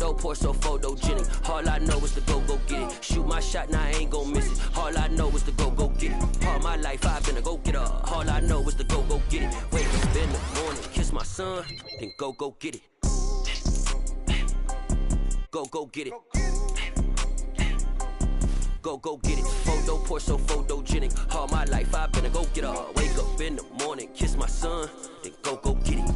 Photo, pour so photogenic. All I know is to go get it. Shoot my shot, now I ain't gon' miss it. All I know is to go get it. All my life I've been a go-getter. All I know is to go get it. Wake up in the morning, kiss my son, then go get it. Go get it. Go get it. Photo, pour so photogenic. All my life I've been a go-getter. Wake up in the morning, kiss my son, then go get it.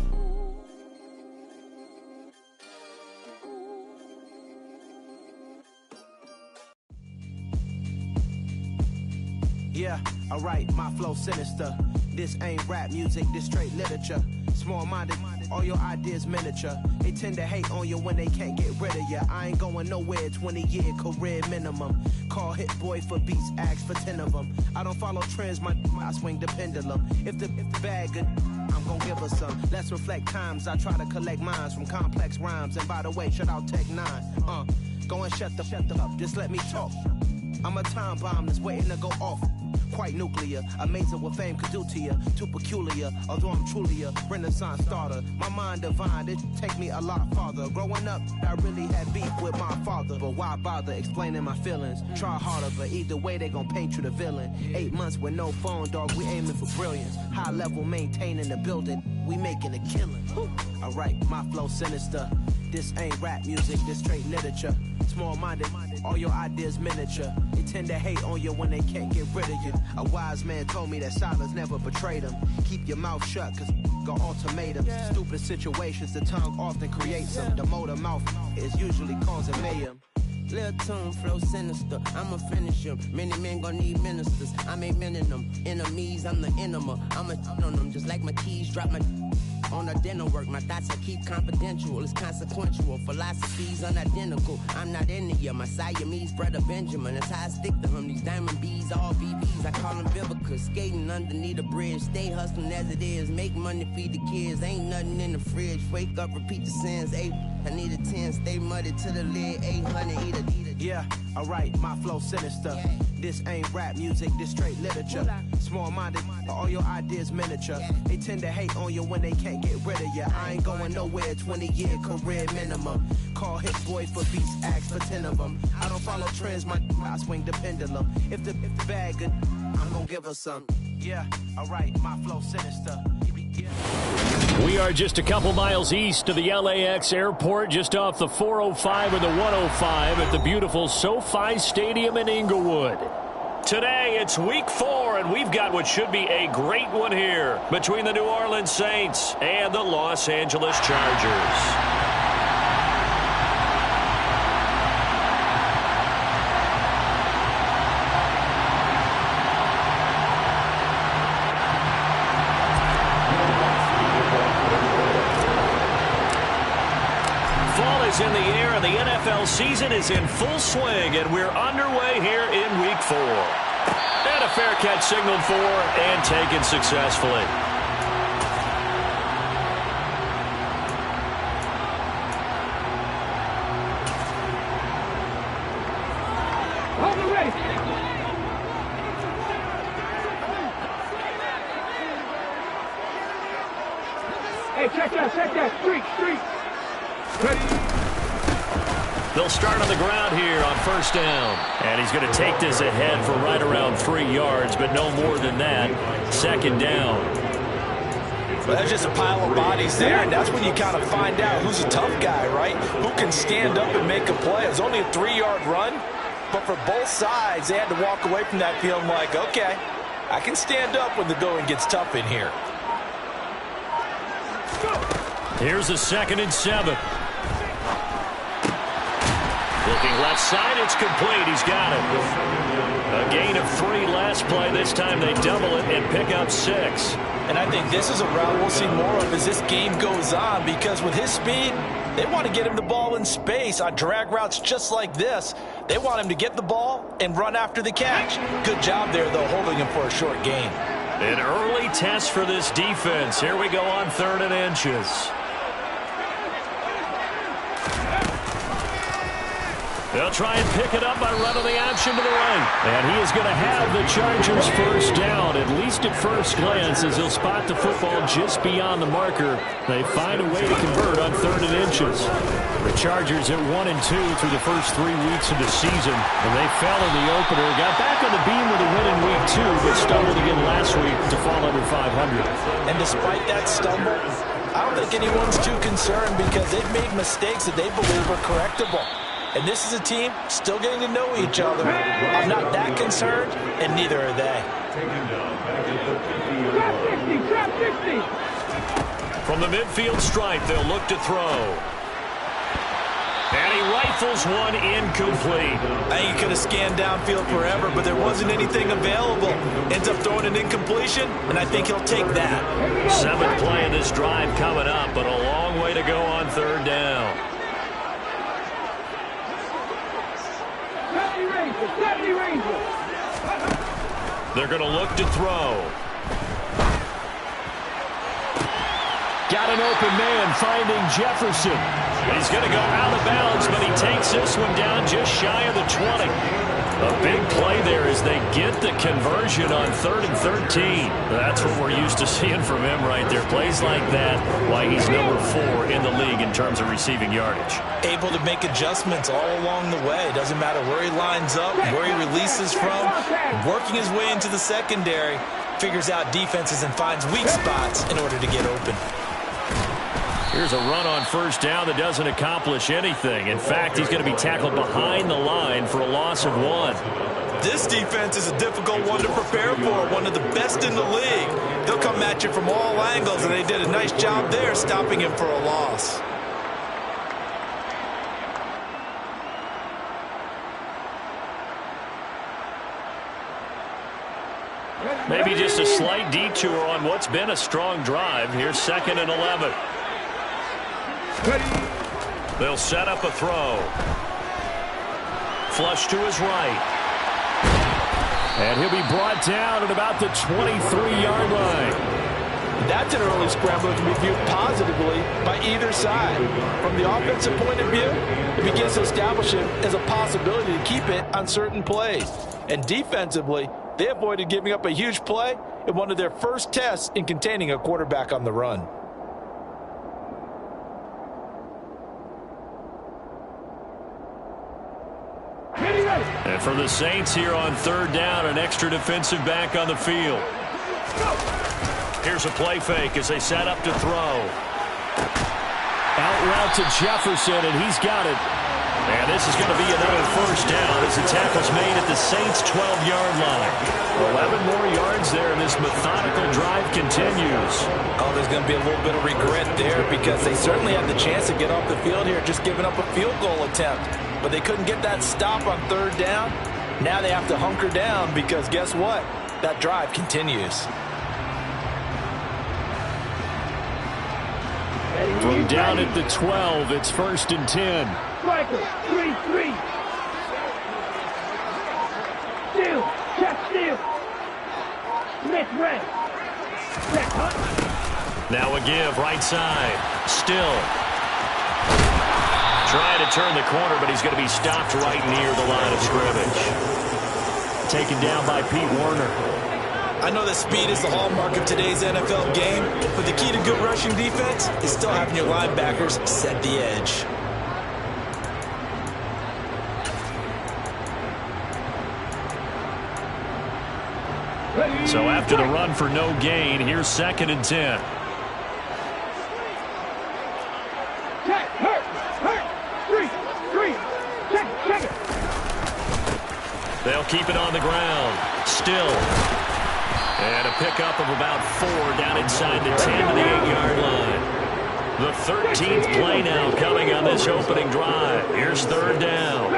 Yeah, alright, my flow sinister. This ain't rap music, this straight literature. Small-minded, all your ideas miniature. They tend to hate on you when they can't get rid of you. I ain't going nowhere, 20-year career minimum. Call Hit Boy for beats, ask for 10 of them. I don't follow trends, I swing the pendulum. If the bag good, I'm gon' give her some. Let's reflect times, I try to collect minds from complex rhymes. And by the way, shout out Tech 9. Go and shut the up, just let me talk. I'm a time bomb that's waiting to go off. Quite nuclear, amazing what fame could do to you. Too peculiar, although I'm truly a renaissance starter. My mind divine, it take me a lot farther. Growing up, I really had beef with my father. But why bother explaining my feelings? Try harder, but either way they gon' paint you the villain. 8 months with no phone, dog, we aiming for brilliance. High level maintaining the building, we making a killing. Alright, my flow sinister. This ain't rap music, this straight literature. Small-minded, all your ideas miniature. They tend to hate on you when they can't get rid of you. A wise man told me that silence never betrayed him. Keep your mouth shut, cause got ultimatums. Stupid situations, the tongue often creates them. The motor mouth is usually causing mayhem. Lil' tune, flow sinister, I'ma finish him. Many men gon' need ministers, I ain't mending them. Enemies, I'm the enema, I'ma on them. Just like my keys, drop my on the dinner work. My thoughts I keep confidential, it's consequential. Philosophies unidentical, I'm not into ya. My Siamese brother Benjamin, that's how I stick to him. These diamond bees, all BBs, I call them Vivica. Skating underneath the bridge, stay hustling as it is. Make money, feed the kids, ain't nothing in the fridge. Wake up, repeat the sins, I need a 10, stay muddy to the lid, 800, eat a. Yeah, alright, my flow sinister. This ain't rap music, this straight literature. Small-minded, all your ideas miniature. They tend to hate on you when they can't get rid of you. I ain't going nowhere, 20-year career minimum. Call Hit Boy for beats, ask for 10 of them. I don't follow trends, I swing the pendulum. If the bag good, I'm gon' give her some. Yeah, alright, my flow sinister. We are just a couple miles east of the LAX airport, just off the 405 and the 105 at the beautiful SoFi Stadium in Inglewood. Today, it's week 4, and we've got what should be a great one here between the New Orleans Saints and the Los Angeles Chargers. In the air, and the NFL season is in full swing, and we're underway here in week 4. And a fair catch signaled for and taken successfully. Hey, check that, street. Ready? They'll start on the ground here on first down. And he's going to take this ahead for right around 3 yards, but no more than that. Second down. Well, there's just a pile of bodies there, and that's when you kind of find out who's a tough guy, right? Who can stand up and make a play. It was only a 3-yard run, but for both sides, they had to walk away from that feeling like, okay, I can stand up when the going gets tough in here. Here's a 2nd and 7. Looking left side, it's complete. He's got it. A gain of 3 last play. This time they double it and pick up 6. And I think this is a route we'll see more of as this game goes on, because with his speed, they want to get him the ball in space on drag routes just like this. They want him to get the ball and run after the catch. Good job there, though, holding him for a short gain. An early test for this defense. Here we go on 3rd and inches. They'll try and pick it up by running the option to the right. And he is going to have the Chargers first down, at least at first glance, as he'll spot the football just beyond the marker. They find a way to convert on 3rd and inches. The Chargers at 1-2 through the first 3 weeks of the season. And they fell in the opener, got back on the beam with a win in week 2, but stumbled again last week to fall under 500. And despite that stumble, I don't think anyone's too concerned because they've made mistakes that they believe are correctable. And this is a team still getting to know each other. I'm not that concerned, and neither are they. From the midfield stripe, they'll look to throw. And he rifles one incomplete. I think he could have scanned downfield forever, but there wasn't anything available. Ends up throwing an incompletion, and I think he'll take that. 7th play of this drive coming up, but a long way to go on 3rd down. They're going to look to throw. Got an open man finding Jefferson. He's going to go out of bounds, but he takes this one down just shy of the 20. A big play there as they get the conversion on 3rd and 13. That's what we're used to seeing from him right there. Plays like that, why he's number 4 in the league in terms of receiving yardage. Able to make adjustments all along the way. Doesn't matter where he lines up, where he releases from. Working his way into the secondary. Figures out defenses and finds weak spots in order to get open. Here's a run on 1st down that doesn't accomplish anything. In fact, he's going to be tackled behind the line for a loss of 1. This defense is a difficult one to prepare for, one of the best in the league. They'll come at you from all angles, and they did a nice job there stopping him for a loss. Maybe just a slight detour on what's been a strong drive. Here's 2nd and 11. They'll set up a throw. Flush to his right. And he'll be brought down at about the 23-yard line. That's an early scrambler to be viewed positively by either side. From the offensive point of view, it begins to establish him as a possibility to keep it on certain plays. And defensively, they avoided giving up a huge play in one of their first tests in containing a quarterback on the run. And for the Saints here on 3rd down, an extra defensive back on the field. Here's a play fake as they set up to throw. Out route to Jefferson, and he's got it. And this is going to be another 1st down as the tackle's made at the Saints' 12-yard line. 11 more yards there, and this methodical drive continues. Oh, there's going to be a little bit of regret there because they certainly had the chance to get off the field here, just giving up a field goal attempt. But they couldn't get that stop on 3rd down. Now they have to hunker down because guess what? That drive continues. From down at the 12, it's 1st and 10. Striker, 3-3. Still, check still. Smith red. Check hunt. Now a give, right side. Still. Trying to turn the corner, but he's going to be stopped right near the line of scrimmage. Taken down by Pete Warner. I know that speed is the hallmark of today's NFL game, but the key to good rushing defense is still having your linebackers set the edge. So after the run for no gain, here's 2nd and 10. They'll keep it on the ground. Still. And a pickup of about 4 down inside the 10 to the 8-yard line. The 13th play now coming on this opening drive. Here's 3rd down.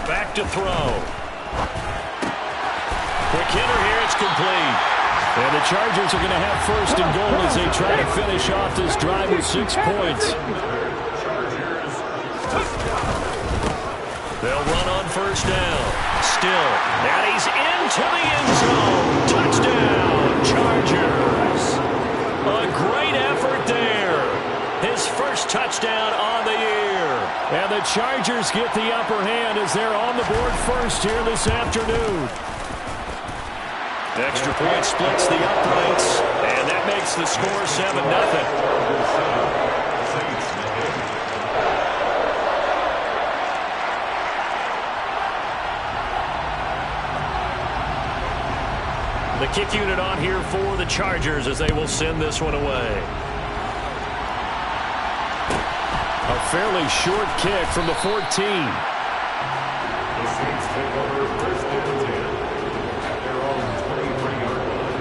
Back to throw. Quick hitter here. It's complete. And the Chargers are going to have 1st and goal as they try to finish off this drive with 6 points. They'll run on 1st down. Still. And he's into the end zone. Touchdown, Chargers. A great effort there. touchdown on the year. And the Chargers get the upper hand as they're on the board first here this afternoon. Extra point splits the uprights, and that makes the score 7-0. The kick unit on here for the Chargers as they will send this one away. A fairly short kick from the 14. The Saints take over first and 10 at their own 23-yard line.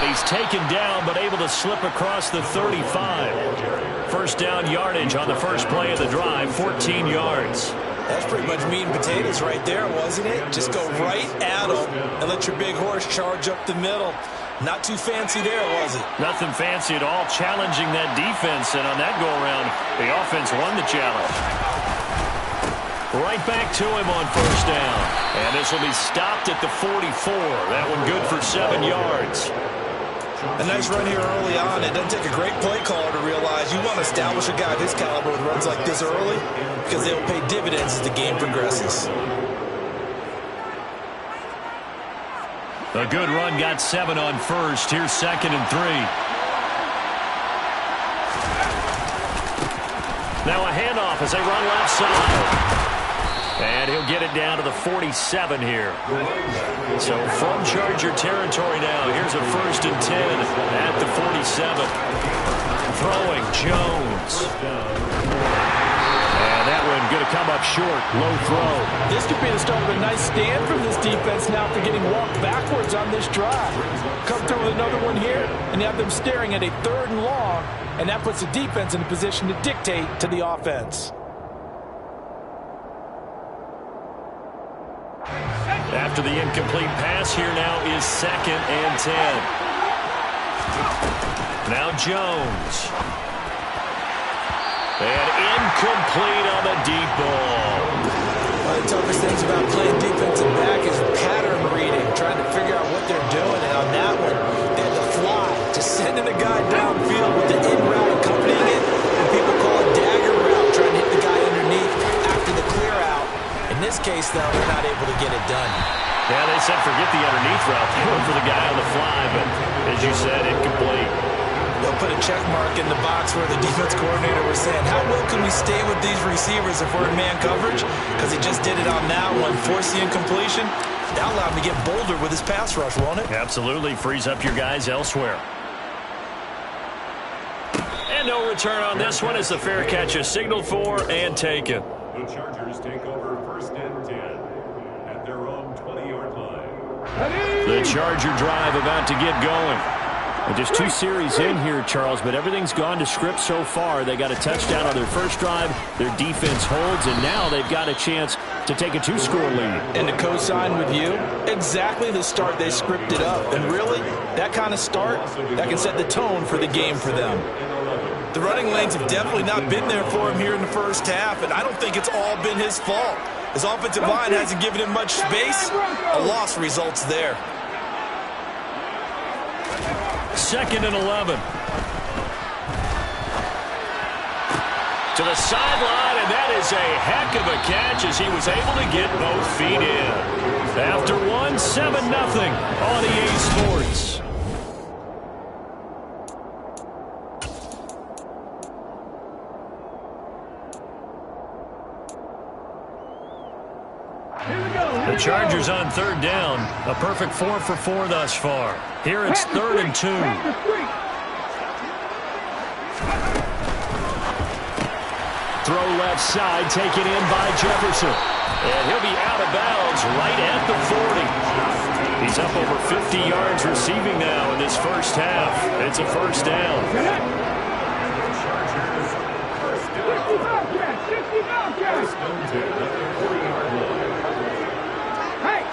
He's taken down, but able to slip across the 35. First down yardage on the first play of the drive, 14 yards. That's pretty much meat and potatoes right there, wasn't it? Just go right at them and let your big horse charge up the middle. Not too fancy there, was it? Nothing fancy at all, challenging that defense, and on that go-around, the offense won the challenge. Right back to him on first down. And this will be stopped at the 44. That one good for 7 yards. A nice run here early on. It doesn't take a great play caller to realize you want to establish a guy of his caliber with runs like this early because they will pay dividends as the game progresses. A good run got 7 on first. Here's 2nd and 3. Now a handoff as they run left side. And he'll get it down to the 47 here. So from Charger territory now, here's a 1st and 10 at the 47. Throwing Jones. And that one going to come up short. Low throw. This could be the start of a nice stand from this defense now for getting walked backwards on this drive. Come through with another one here, and you have them staring at a 3rd and long, and that puts the defense in a position to dictate to the offense. After the incomplete pass, here now is 2nd and 10. Now Jones. And incomplete on the deep ball. One of the toughest things about playing defensive back is pattern reading, trying to figure out what they're doing. And on that one, they had to fly, just sending the guy downfield with the in route accompanying it. And people call it dagger route, trying to hit the guy underneath after the clear out. In this case, though, they're not able to get it done. Yeah, they said forget the underneath route. They went for the guy on the fly, but as you said, incomplete. They'll put a check mark in the box where the defense coordinator was saying, how well can we stay with these receivers if we're in man coverage? Because he just did it on that one, forced the incompletion. That allowed him to get bolder with his pass rush, won't it? Absolutely. Frees up your guys elsewhere. And no return on this one as the fair catch is signaled for and taken. The Chargers take over 1st and 10 at their own 20-yard line. The Charger drive about to get going. And just 2 series in here, Charles, but everything's gone to script so far. They got a touchdown on their first drive. Their defense holds, and now they've got a chance to take a 2-score lead. And to co-sign with you, exactly the start they scripted up. And really, that kind of start, that can set the tone for the game for them. The running lanes have definitely not been there for him here in the first half, and I don't think it's all been his fault. His offensive line hasn't given him much space. A loss results there. 2nd and 11. To the sideline, and that is a heck of a catch as he was able to get both feet in. After one, 7-0 on EA Sports. The Chargers on 3rd down. A perfect 4 for 4 thus far. Here it's 3rd and 2. Throw left side, taken in by Jefferson. And he'll be out of bounds right at the 40. He's up over 50 yards receiving now in this first half. It's a 1st down. Hey,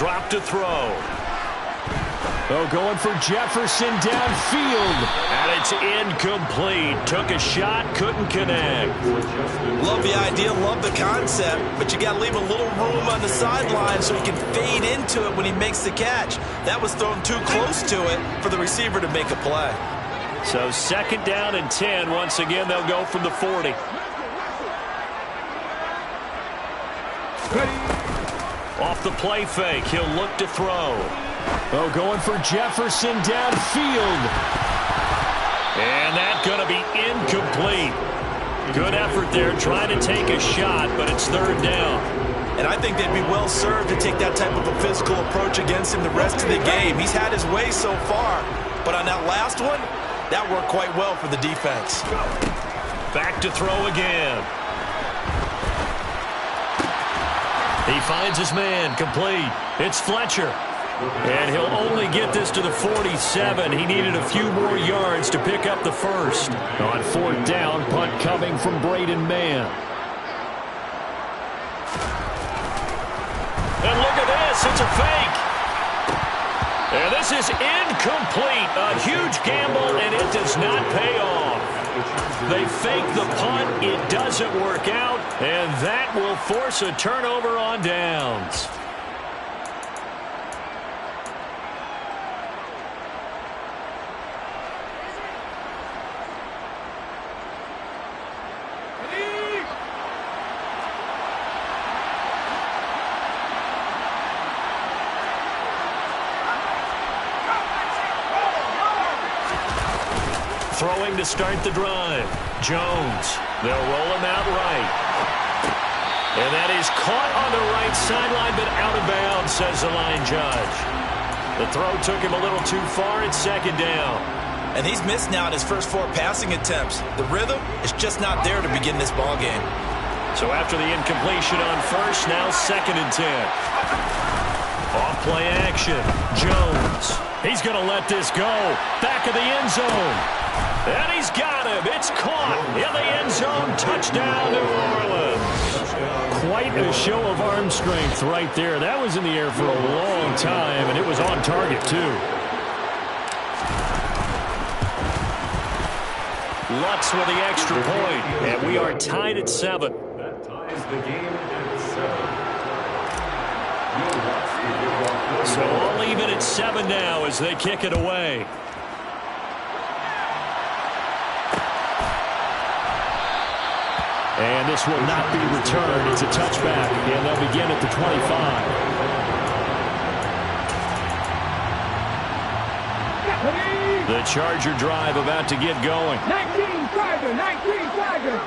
drop to throw. Oh, going for Jefferson downfield. And it's incomplete. Took a shot, couldn't connect. Love the idea, love the concept, but you got to leave a little room on the sideline so he can fade into it when he makes the catch. That was thrown too close to it for the receiver to make a play. So 2nd down and 10. Once again, they'll go from the 40. Off the play fake, he'll look to throw. Oh, going for Jefferson downfield. And that's going to be incomplete. Good effort there, trying to take a shot, but it's 3rd down. And I think they'd be well served to take that type of a physical approach against him the rest of the game. He's had his way so far, but on that last one, that worked quite well for the defense. Back to throw again. He finds his man, complete. It's Fletcher. And he'll only get this to the 47. He needed a few more yards to pick up the first. On 4th down, punt coming from Braden Mann. And look at this, it's a fake. And this is incomplete. A huge gamble, and it does not pay off. They fake the punt, it doesn't work out, and that will force a turnover on downs. Throwing to start the drive. Jones. They'll roll him out right. And that is caught on the right sideline, but out of bounds, says the line judge. The throw took him a little too far. It's 2nd down. And he's missed now at his first 4 passing attempts. The rhythm is just not there to begin this ball game. So after the incompletion on first, now 2nd and 10. Off play action. Jones. He's going to let this go. Back of the end zone. And he's got him. It's caught in the end zone. Touchdown, New Orleans. Quite a show of arm strength right there. That was in the air for a long time, and it was on target, too. Lutz with the extra point, and we are tied at 7. That ties the game at 7. So all even at 7 now as they kick it away. And this will not be returned. It's a touchback, and they'll begin at the 25. The Charger drive about to get going. 19 Charger, 19 Charger.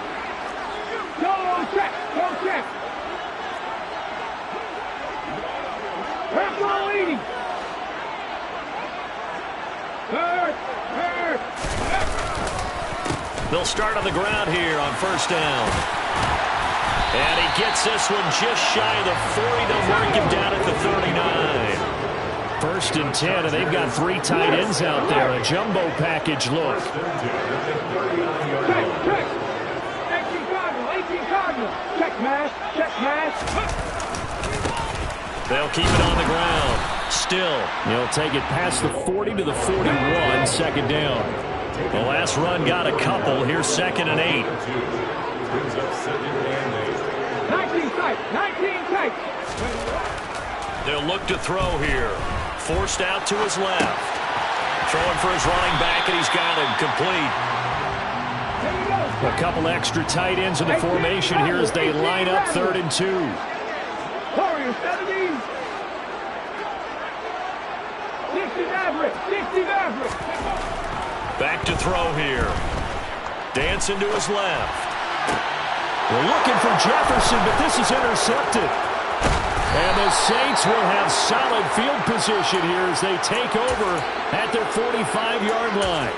Go check, go check. Rep on leading. Hurt. They'll start on the ground here on 1st down. And he gets this one just shy of the 40. They'll mark him down at the 39. 1st and 10, and they've got 3 tight ends out there. A jumbo package look. Check. 18 Cardinal. Check mash. They'll keep it on the ground. Still, he'll take it past the 40 to the 41. 2nd down. The last run got a couple. Here's 2nd and 8. 19 tight. They'll look to throw here. Forced out to his left. Throwing for his running back, and he's got him complete. A couple extra tight ends in the formation here as they line up 3rd and 2. Warriors 70. 60 average. Back to throw here. Dancing to his left. We're looking for Jefferson, but this is intercepted. And the Saints will have solid field position here as they take over at their 45-yard line.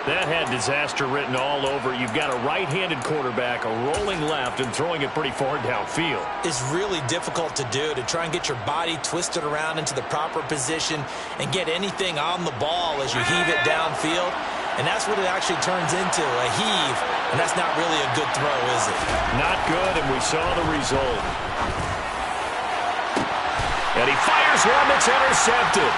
That had disaster written all over. You've got a right-handed quarterback, a rolling left, and throwing it pretty far downfield. It's really difficult to do, to try and get your body twisted around into the proper position and get anything on the ball as you heave it downfield. And that's what it actually turns into, a heave. And that's not really a good throw, is it? Not good, and we saw the result. And he fires one that's intercepted.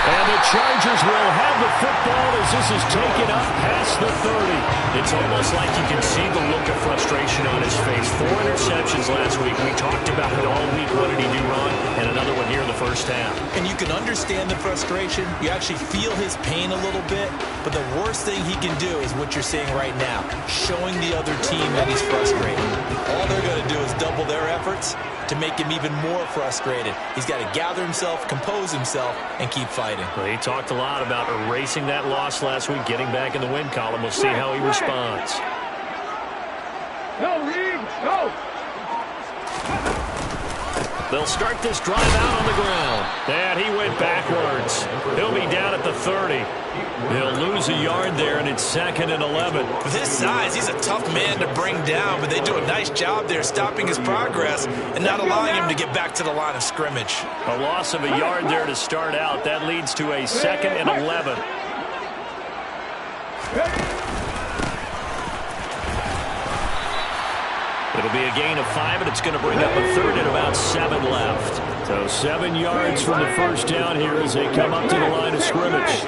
And the Chargers will have the football as this is taken up past the 30. It's almost like you can see the look of frustration on his face. 4 interceptions last week. We talked about it all week. What did he do wrong? And another one here in the first half. And you can understand the frustration. You actually feel his pain a little bit. But the worst thing he can do is what you're seeing right now, showing the other team that he's frustrated. All they're going to do is double their efforts to make him even more frustrated. He's got to gather himself, compose himself, and keep fighting. Well, he talked a lot about erasing that loss last week, getting back in the win column. We'll see how he responds. Go, Reed, go! They'll start this drive out on the ground. And he went backwards. He'll be down at the 30. He'll lose a yard there, and it's 2nd and 11. With his size, he's a tough man to bring down, but they do a nice job there stopping his progress and not allowing him to get back to the line of scrimmage. A loss of a yard there to start out. That leads to a 2nd and 11. It'll be a gain of 5, and it's going to bring up a 3rd and about 7 left. So 7 yards from the first down here as they come up to the line of scrimmage.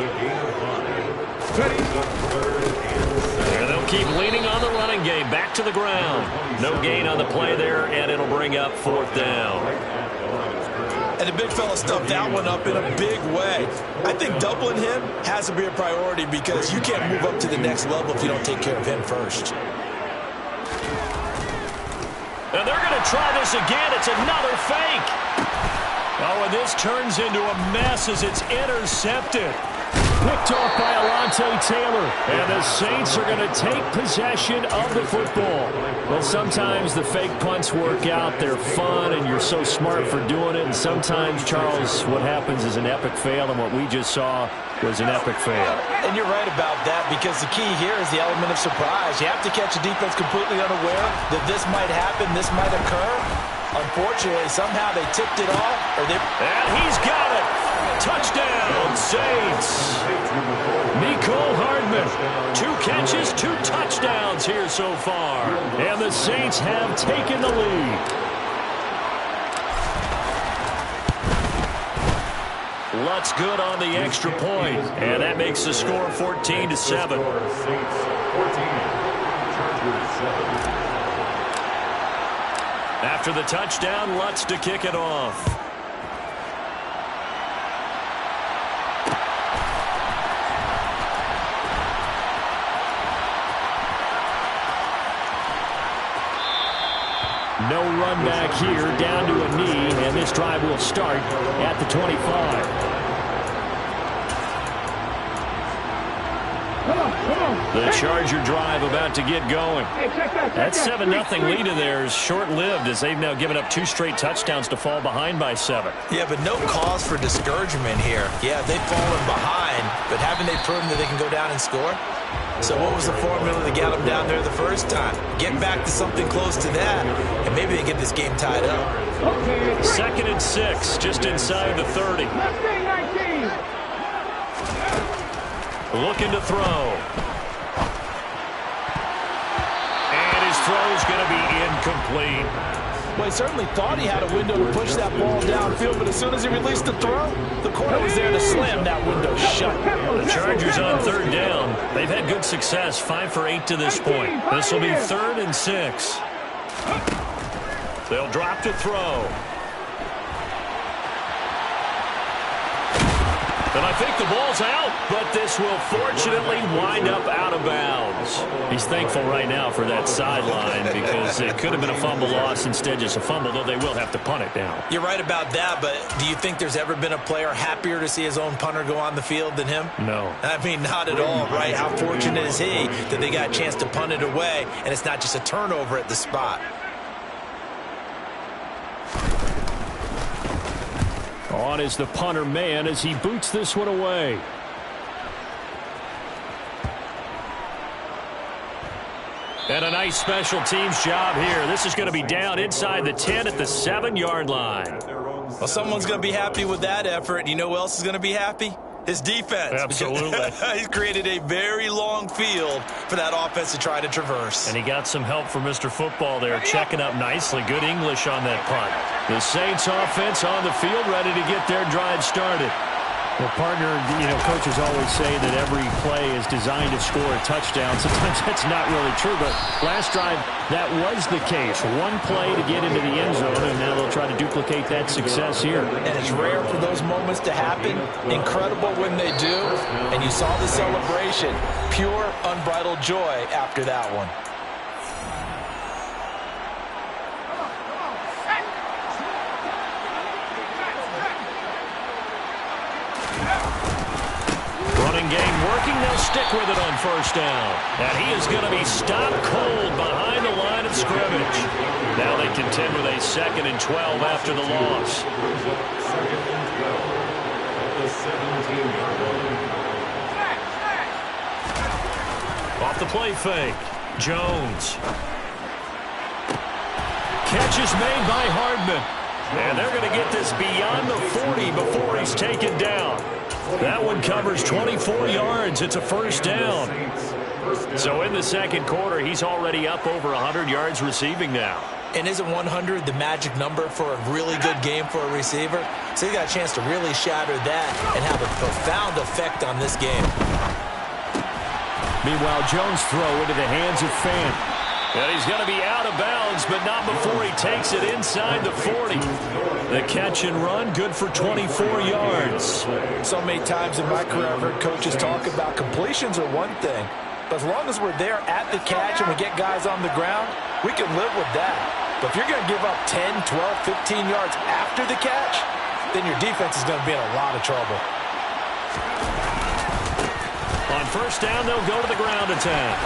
And they'll keep leaning on the running game. Back to the ground. No gain on the play there, and it'll bring up 4th down. And the big fella stuffed that one up in a big way. I think doubling him has to be a priority because you can't move up to the next level if you don't take care of him first. And they're going to try this again. It's another fake. Oh, and this turns into a mess as it's intercepted. Picked off by Alontae Taylor. And the Saints are going to take possession of the football. Well, sometimes the fake punts work out. They're fun, and you're so smart for doing it. And sometimes, Charles, what happens is an epic fail, and what we just saw was an epic fail. And you're right about that because the key here is the element of surprise. You have to catch a defense completely unaware that this might happen, this might occur. Unfortunately, somehow they tipped it off. And he's got it. Touchdown, Saints. Mecole Hardman. 2 catches, 2 touchdowns here so far. And the Saints have taken the lead. Lutz good on the extra point. And that makes the score 14-7. After the touchdown, Lutz to kick it off. No run back here, down to a knee, and this drive will start at the 25. The Charger drive about to get going. That 7-0 lead of theirs short-lived as they've now given up 2 straight touchdowns to fall behind by 7. Yeah, but no cause for discouragement here. Yeah, they've fallen behind, but haven't they proven that they can go down and score? So what was the formula to get them down there the first time? Get back to something close to that, and maybe they get this game tied up. 2nd and 6, just inside the 30. Looking to throw. And his throw's going to be incomplete. Well, he certainly thought he had a window to push that ball downfield, but as soon as he released the throw, the corner was there to slam that window shut. The Chargers on 3rd down. They've had good success, 5 for 8 to this point. This will be 3rd and 6. They'll drop to throw. And I think the ball's out, but this will fortunately wind up out of bounds. He's thankful right now for that sideline because it could have been a fumble loss, instead just a fumble, though they will have to punt it down. You're right about that, but do you think there's ever been a player happier to see his own punter go on the field than him? No. I mean, not at all, right? How fortunate is he that they got a chance to punt it away, and it's not just a turnover at the spot. On is the punter man as he boots this one away. And a nice special teams job here. This is going to be down inside the 10 at the 7-yard line. Well, someone's going to be happy with that effort. You know who else is going to be happy? His defense. Absolutely. He's created a very long field for that offense to try to traverse. And he got some help from Mr. Football there, checking up nicely. Good English on that punt. The Saints offense on the field, ready to get their drive started. Well, partner, coaches always say that every play is designed to score a touchdown. Sometimes that's not really true, but last drive, that was the case. One play to get into the end zone, and now they'll try to duplicate that success here. And it's rare for those moments to happen. Incredible when they do. And you saw the celebration. Pure, unbridled joy after that one. Running game working. They'll stick with it on first down. And he is going to be stopped cold behind the line of scrimmage. Now they contend with a 2nd and 12 after the loss. Off the play fake. Jones. Catch is made by Hardman. And they're going to get this beyond the 40 before he's taken down. That one covers 24 yards. It's a first down. So in the second quarter, he's already up over 100 yards receiving now. And isn't 100 the magic number for a really good game for a receiver? So he got a chance to really shatter that and have a profound effect on this game. Meanwhile, Jones' throw into the hands of Fant. And he's going to be out of bounds, but not before he takes it inside the 40. The catch and run, good for 24 yards. So many times in my career, I've heard coaches talk about completions are one thing. But as long as we're there at the catch and we get guys on the ground, we can live with that. But if you're going to give up 10, 12, 15 yards after the catch, then your defense is going to be in a lot of trouble. On first down, they'll go to the ground attack.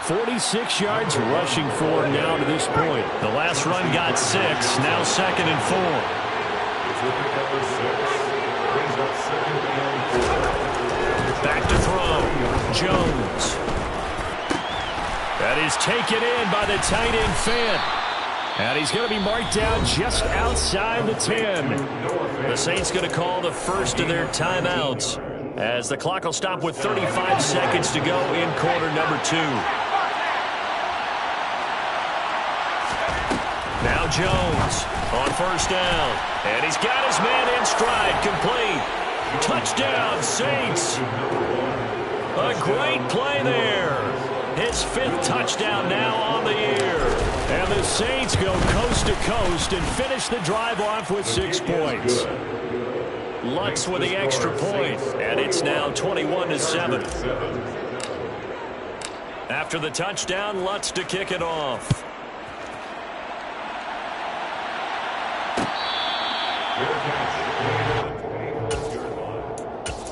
46 yards rushing for him now to this point. The last run got 6, now 2nd and 4. Back to throw. Jones. That is taken in by the tight end Fant. And he's going to be marked down just outside the 10. The Saints going to call the first of their timeouts as the clock will stop with 35 seconds to go in quarter number 2. Now Jones on first down. And he's got his man in stride, complete. Touchdown, Saints. A great play there. His 5th touchdown now on the year. And the Saints go coast to coast and finish the drive off with 6 points. Lutz with the extra point, and it's now 21-7. After the touchdown, Lutz to kick it off.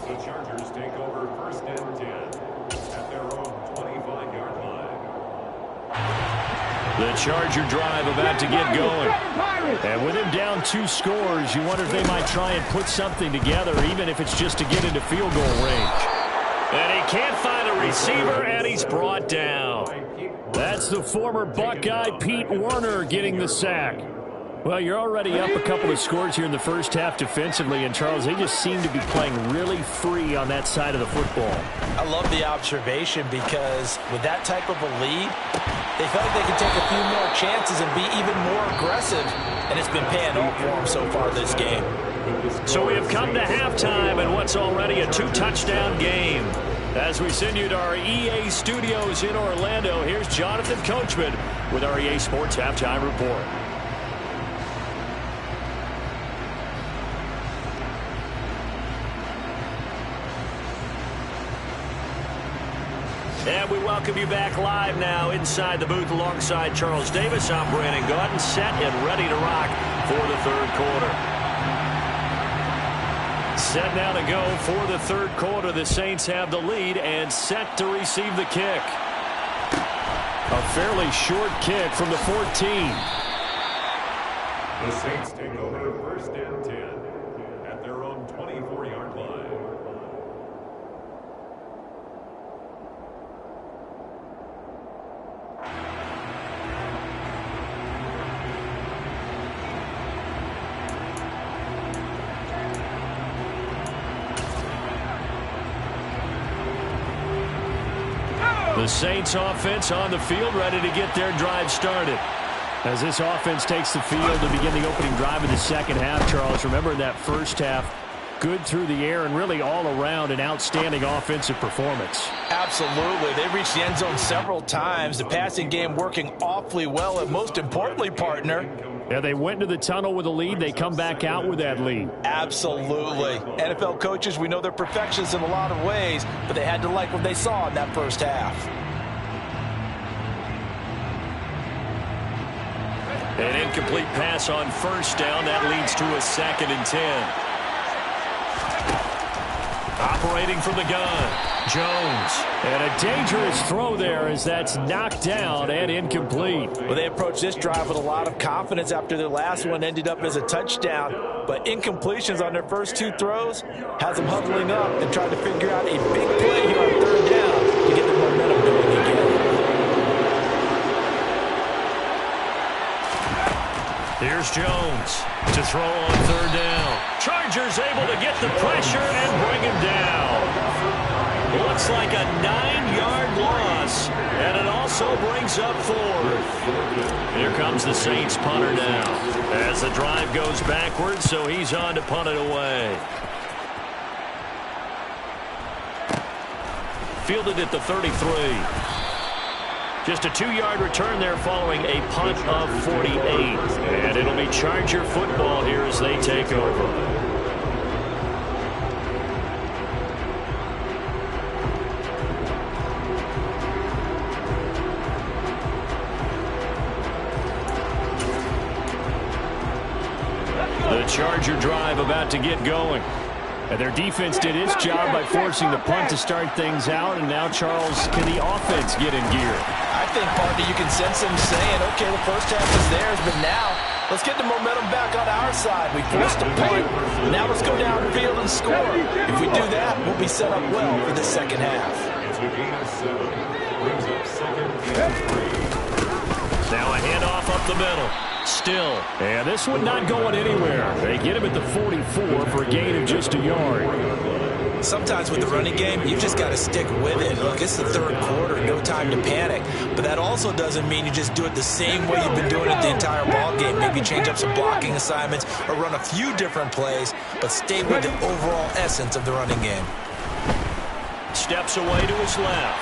The Chargers take over 1st and 10 at their own 25-yard line. The Charger drive about to get going. And with him down 2 scores, you wonder if they might try and put something together, even if it's just to get into field goal range. And he can't find a receiver, and he's brought down. That's the former Buckeye Pete Werner getting the sack. Well, you're already up a couple of scores here in the first half defensively, and Charles, they just seem to be playing really free on that side of the football. I love the observation because with that type of a lead, they felt like they could take a few more chances and be even more aggressive, and it's been paying off for them so far this game. So we have come to halftime in what's already a 2-touchdown game. As we send you to our EA studios in Orlando, here's Jonathan Coachman with our EA Sports Halftime Report. And we welcome you back live now inside the booth alongside Charles Davis. I'm Brandon Gaudin, set and ready to rock for the third quarter. Set now to go for the third quarter. The Saints have the lead and set to receive the kick. A fairly short kick from the 14. The Saints take over 1st and 10 at their own 24-yard line. The Saints offense on the field, ready to get their drive started. As this offense takes the field to begin the opening drive of the second half, Charles, remember in that first half, good through the air and really all around an outstanding offensive performance. Absolutely. They reached the end zone several times. The passing game working awfully well, and most importantly, partner, yeah, they went to the tunnel with a lead. They come back out with that lead. Absolutely. NFL coaches, we know they're perfectionists in a lot of ways, but they had to like what they saw in that first half. An incomplete pass on first down. That leads to a 2nd and 10. Operating from the gun, Jones. And a dangerous throw there as that's knocked down and incomplete. Well, they approached this drive with a lot of confidence after their last one ended up as a touchdown. But incompletions on their first 2 throws has them huddling up and trying to figure out a big play here on 3rd down to get the momentum going again. Here's Jones to throw on 3rd down. Chargers able to get the pressure and bring him down. Looks like a 9-yard loss, and it also brings up 4th. Here comes the Saints punter now as the drive goes backwards, so he's on to punt it away. Fielded at the 33. Just a 2-yard return there following a punt of 48. And it'll be Charger football here as they take over. The Charger drive about to get going. And their defense did its job by forcing the punt to start things out. And now, Charles, can the offense get in gear? I think, partner, you can sense them saying, okay, the first half is theirs, but now let's get the momentum back on our side. We forced a punt. Now let's go downfield and score. If we do that, we'll be set up well for the second half. Now a handoff up the middle. Still. And this one not going anywhere. They get him at the 44 for a gain of just a yard. Sometimes with the running game, you just got to stick with it. Look, it's the 3rd quarter, no time to panic. But that also doesn't mean you just do it the same way you've been doing it the entire ball game. Maybe change up some blocking assignments or run a few different plays, but stay with the overall essence of the running game. Steps away to his left.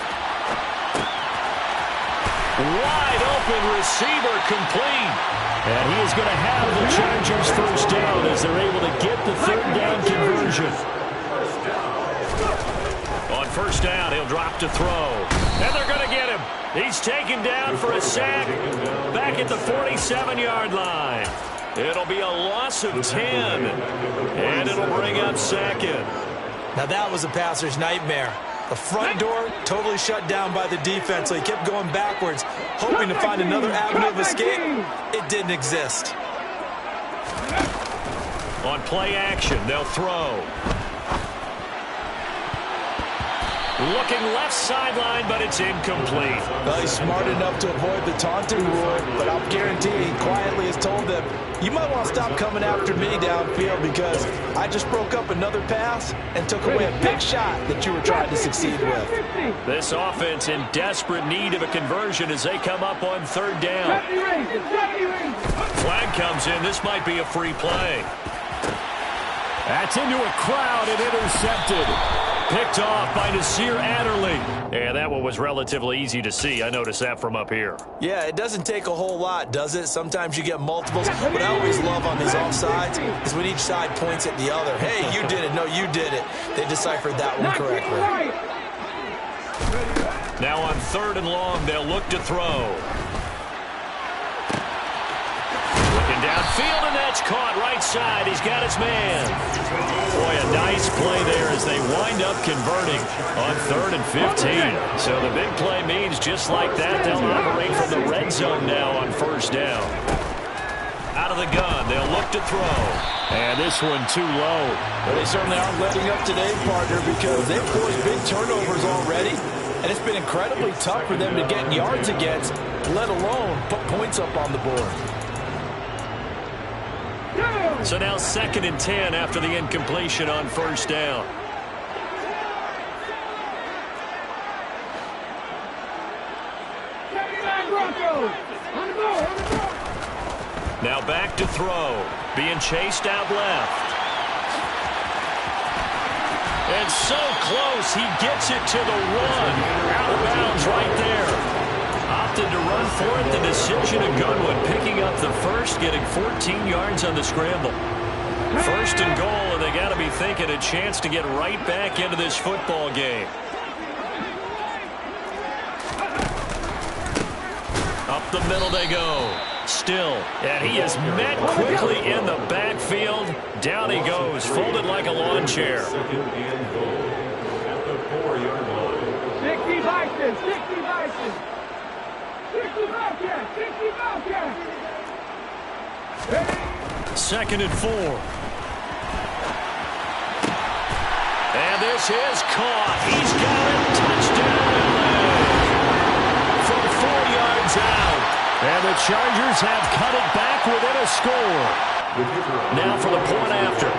Wide open receiver complete. And he is going to have the Chargers first down as they're able to get the 3rd down conversion. On first down, he'll drop to throw. And they're going to get him. He's taken down for a sack back at the 47-yard line. It'll be a loss of 10. And it'll bring up 2nd. Now that was a passer's nightmare. The front door totally shut down by the defense, so he kept going backwards, hoping to find another avenue of escape. It didn't exist. On play action, they'll throw. Looking left sideline, but it's incomplete. Well, he's smart enough to avoid the taunting rule, but I'll guarantee he quietly has told them, you might want to stop coming after me downfield because I just broke up another pass and took away a big shot that you were trying to succeed with. This offense in desperate need of a conversion as they come up on 3rd down. Flag comes in. This might be a free play. That's into a crowd and intercepted. Picked off by Nasir Adderley. And that one was relatively easy to see. I noticed that from up here. Yeah, it doesn't take a whole lot, does it? Sometimes you get multiples. What I always love on these offsides is when each side points at the other. Hey, you did it. No, you did it. They deciphered that one correctly. Now on 3rd and long, they'll look to throw. Looking downfield, and that's caught right side. He's got his man. Boy, a nice play there as they wind up converting on 3rd and 15. So the big play means just like that, they'll operate from the red zone now on first down. Out of the gun, they'll look to throw. And this one too low. Well, they certainly aren't letting up today, partner, because they've forced big turnovers already. And it's been incredibly tough for them to get yards against, let alone put points up on the board. So now 2nd and 10 after the incompletion on first down. Now back to throw. Being chased out left. And so close, he gets it to the one. Out of bounds right there. Opted to run for it. The decision a good one. Picking up the first, getting 14 yards on the scramble. First and goal, and they got to be thinking a chance to get right back into this football game. Up the middle they go. Still, and he is met quickly in the backfield. Down he goes, folded like a lawn chair. 60 Vikings, 60 Vikings. 60 Vikings, 60 Vikings. Second and 4. And this is caught. He's got it. Touchdown, LA. From 4 yards out. And the Chargers have cut it back within a score. Now for the point after.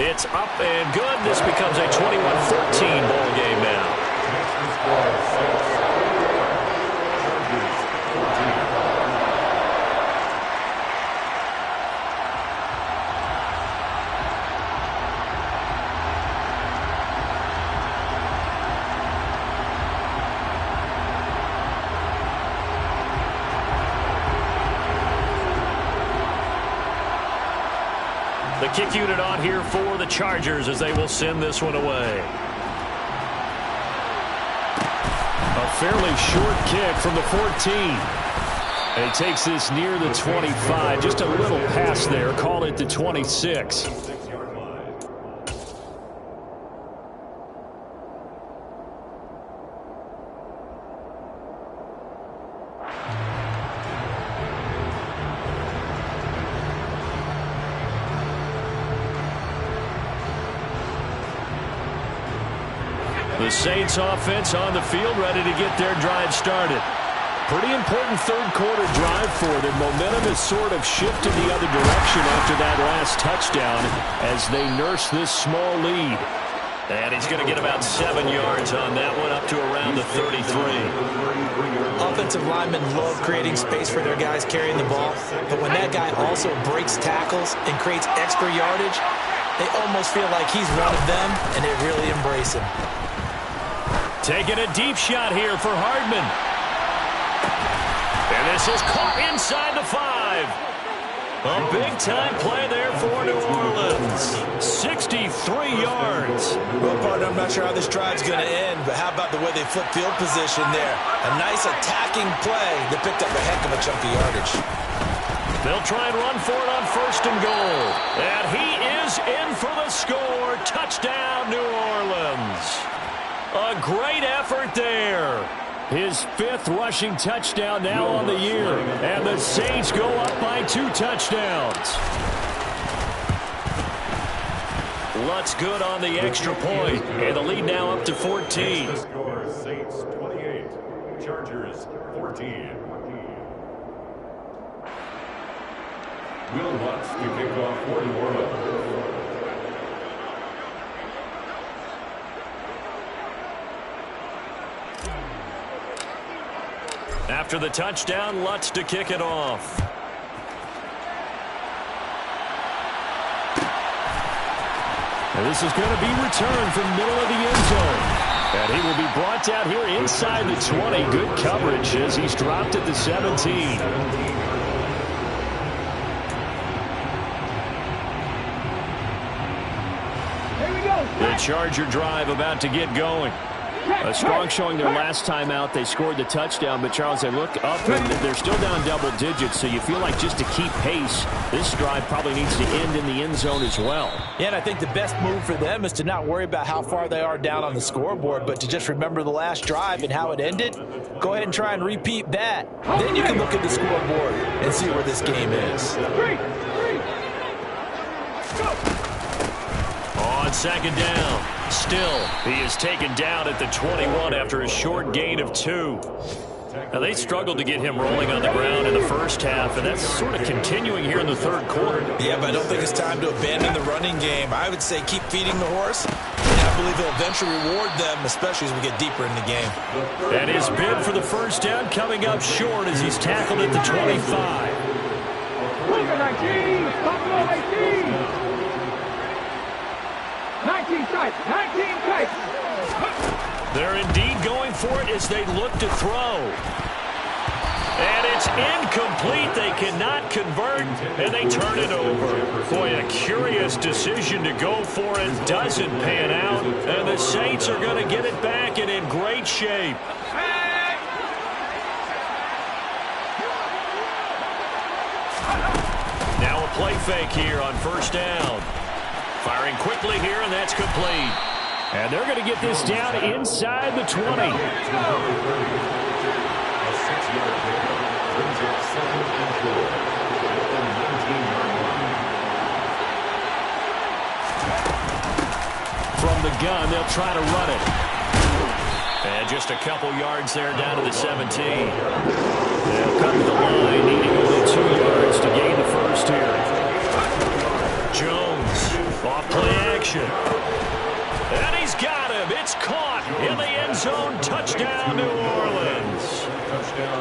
It's up and good. This becomes a 21-14 ball game now. The kick unit on here for the Chargers as they will send this one away. A fairly short kick from the 14. And he takes this near the 25. Just a little pass there. Call it the 26. The Saints offense on the field, ready to get their drive started. Pretty important third quarter drive for them. Momentum has sort of shifted the other direction after that last touchdown as they nurse this small lead. And he's going to get about 7 yards on that one, up to around the 33. Offensive linemen love creating space for their guys carrying the ball, but when that guy also breaks tackles and creates extra yardage, they almost feel like he's one of them, and they really embrace him. Taking a deep shot here for Hardman. And this is caught inside the 5. A big-time play there for New Orleans. 63 yards. Well, partner, I'm not sure how this drive's going to end, but how about the way they flip field position there? A nice attacking play that picked up a heck of a chunk of yardage. They'll try and run for it on first and goal. And he is in for the score. Touchdown, New Orleans. A great effort there. His 5th rushing touchdown now on the year. And the Saints go up by 2 touchdowns. Lutz good on the extra point. And the lead now up to 14. Score, Saints 28, Chargers 14. Will Lutz to kick off for New Orleans. After the touchdown, Lutz to kick it off. And this is going to be returned from middle of the end zone. And he will be brought down here inside the 20. Good coverage as he's dropped at the 17. The Charger drive about to get going. A strong showing their last time out. They scored the touchdown, but Charles, they look up and they're still down double digits, so you feel like just to keep pace, this drive probably needs to end in the end zone as well. Yeah, and I think the best move for them is to not worry about how far they are down on the scoreboard, but to just remember the last drive and how it ended. Go ahead and try and repeat that. Then you can look at the scoreboard and see where this game is. On second down, still, he is taken down at the 21 after a short gain of 2. Now, they struggled to get him rolling on the ground in the first half, and that's sort of continuing here in the third quarter. Yeah, but I don't think it's time to abandon the running game. I would say keep feeding the horse, and I believe he'll eventually reward them, especially as we get deeper in the game. And his bid for the first down coming up short as he's tackled at the 25. 19 tight, 19 tight. They're indeed going for it as they look to throw. And it's incomplete. They cannot convert, and they turn it over. Boy, a curious decision to go for it doesn't pan out, and the Saints are going to get it back and in great shape. Now a play fake here on first down. Firing quickly here, and that's complete. And they're going to get this down inside the 20. A 6-yard pickup brings up 2nd and 4 at the 19-yard line. From the gun, they'll try to run it. And just a couple yards there down to the 17. They'll cut the line, needing only 2 yards to gain the first here. Jones, off play action. And he's got him. It's caught in the end zone. Touchdown, New Orleans.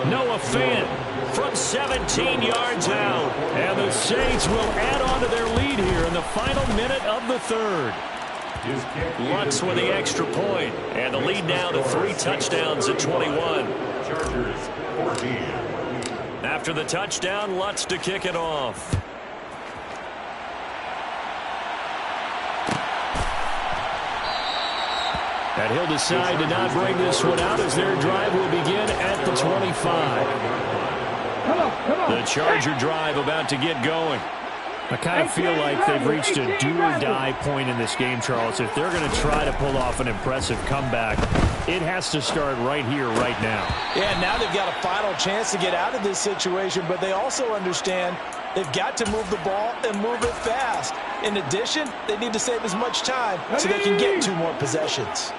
Noah Fant from 17 yards out. And the Saints will add on to their lead here in the final minute of the third. Lutz with the extra point. And the lead now to 3 touchdowns at 21. Chargers 14. After the touchdown, Lutz to kick it off. And he'll decide to not bring this one out as their drive will begin at the 25. The Charger drive about to get going. I kind of feel like they've reached a do-or-die point in this game, Charles. If they're going to try to pull off an impressive comeback, it has to start right here, right now. Yeah, now they've got a final chance to get out of this situation, but they also understand they've got to move the ball and move it fast. In addition, they need to save as much time so they can get 2 more possessions.